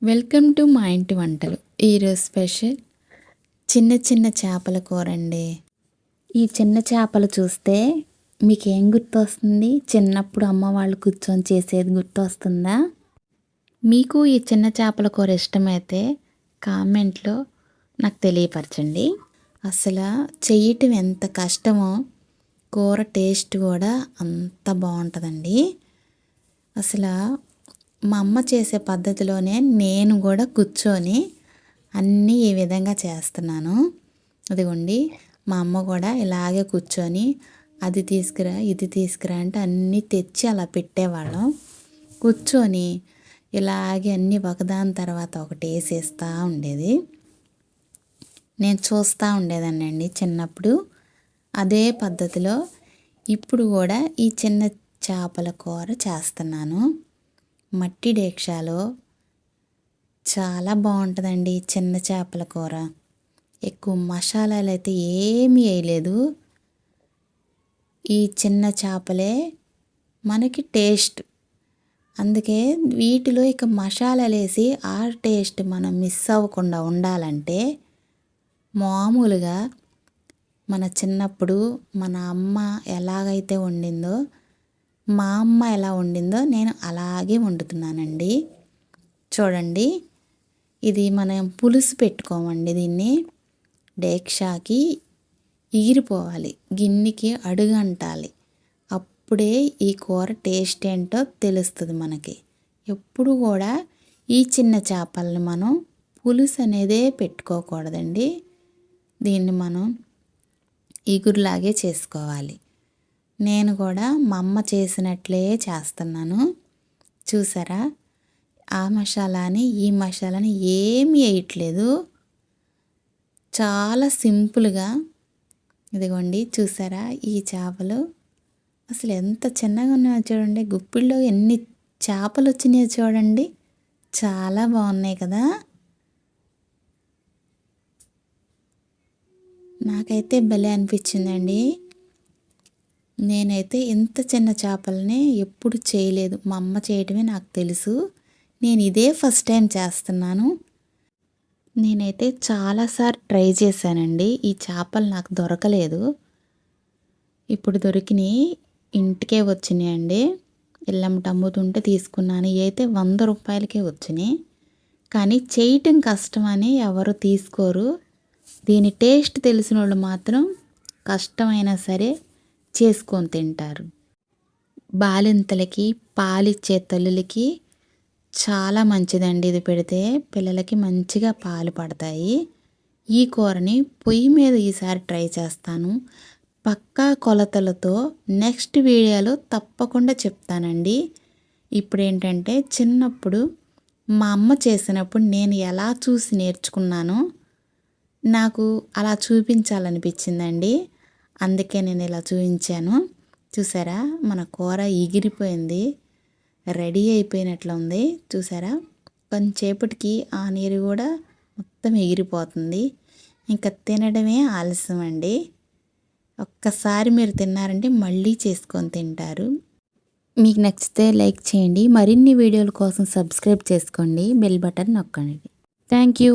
Welcome to మా ఇంటి వంటలు. ఈరోజు స్పెషల్ చిన్న చిన్న చేపల కూర అండి. ఈ చిన్న చేపలు చూస్తే మీకేం గుర్తొస్తుంది? చిన్నప్పుడు అమ్మ వాళ్ళు కూర్చొని చేసేది గుర్తొస్తుందా? మీకు ఈ చిన్న చేపల కూర ఇష్టమైతే కామెంట్లో నాకు తెలియపరచండి. అసలు చేయటం ఎంత కష్టమో కూర టేస్ట్ కూడా అంత బాగుంటుందండి. అసలు మా అమ్మ చేసే పద్ధతిలోనే నేను కూడా కూర్చొని అన్నీ ఈ విధంగా చేస్తున్నాను. అదిగోండి, మా అమ్మ కూడా ఇలాగే కూర్చొని అది తీసుకురా ఇది తీసుకురా అంటే అన్నీ తెచ్చి అలా పెట్టేవాళ్ళం. కూర్చొని ఇలాగే అన్నీ ఒకదాని తర్వాత ఒకటి వేసేస్తూ ఉండేది. నేను చూస్తూ ఉండేదాన్ని అండి చిన్నప్పుడు. అదే పద్ధతిలో ఇప్పుడు కూడా ఈ చిన్న చేపల కూర చేస్తున్నాను. మట్టి డేక్షాలో చాలా బాగుంటుందండి చిన్న చేపల కూర. ఎక్కువ మసాలాలు అయితే ఏమీ వేయలేదు. ఈ చిన్న చేపలే మనకి టేస్ట్. అందుకే వీటిలో ఇక మసాలాలు వేసి ఆ టేస్ట్ మనం మిస్ అవ్వకుండా ఉండాలంటే మామూలుగా మన చిన్నప్పుడు మన అమ్మ ఎలాగైతే వండిందో, మా అమ్మ ఎలా వండిందో నేను అలాగే వండుతున్నానండి. చూడండి, ఇది మనం పులుసు పెట్టుకోమండి. దీన్ని డేక్షాకి ఎగిరిపోవాలి, గిన్నెకి అడుగంటాలి. అప్పుడే ఈ కూర టేస్ట్ ఏంటో తెలుస్తుంది మనకి. ఎప్పుడు కూడా ఈ చిన్న చేపల్ని మనం పులుసు అనేదే పెట్టుకోకూడదండి. దీన్ని మనం ఇగురులాగే చేసుకోవాలి. నేను కూడా మా అమ్మ చేసినట్లే చేస్తున్నాను. చూసారా, ఆ మసాలాని ఈ మసాలాని ఏమీ వేయట్లేదు. చాలా సింపుల్గా. ఇదిగోండి, చూసారా ఈ చేపలు అసలు ఎంత చిన్నగా ఉన్నాయో చూడండి. గుప్పిల్లో ఎన్ని చేపలు వచ్చినాయో చూడండి. చాలా బాగున్నాయి కదా. నాకైతే భలే అనిపించిందండి. నేనైతే ఇంత చిన్న చేపలని ఎప్పుడు చేయలేదు. మా అమ్మ చేయటమే నాకు తెలుసు. నేను ఇదే ఫస్ట్ టైం చేస్తున్నాను. నేనైతే చాలాసార్లు ట్రై చేశానండి. ఈ చేపలు నాకు దొరకలేదు. ఇప్పుడు దొరికినాయి, ఇంటికే వచ్చినాయండి. ఇల్లమ్మట అమ్ముతుంటే తీసుకున్నాను. అయితే 100 రూపాయలకే వచ్చినాయి. కానీ చేయటం కష్టమని ఎవరు తీసుకోరు. దీని టేస్ట్ తెలిసిన వాళ్ళు మాత్రం కష్టమైనా సరే చేసుకొని తింటారు. బాలింతలకి, పాలిచ్చే తల్లులకి చాలా మంచిదండి. ఇది పెడితే పిల్లలకి మంచిగా పాలు పడతాయి. ఈ కూరని పొయ్యి మీద ఈసారి ట్రై చేస్తాను. పక్కా కొలతలతో నెక్స్ట్ వీడియోలో తప్పకుండా చెప్తానండి. ఇప్పుడు ఏంటంటే, చిన్నప్పుడు మా అమ్మ చేసినప్పుడు నేను ఎలా చూసి నేర్చుకున్నానో నాకు అలా చూపించాలనిపించిందండి. అందుకే నేను ఇలా చూపించాను. చూసారా, మన కూర ఎగిరిపోయింది, రెడీ అయిపోయినట్లు ఉంది. చూసారా, కొంచెంసేపటికి ఆ నీరు కూడా మొత్తం ఎగిరిపోతుంది. ఇంకా తినడమే ఆలస్యం అండి. ఒక్కసారి మీరు తిన్నారంటే మళ్ళీ చేసుకొని తింటారు. మీకు నచ్చితే లైక్ చేయండి. మరిన్ని వీడియోల కోసం సబ్స్క్రైబ్ చేసుకోండి. బెల్ బటన్ నొక్కండి. Thank you.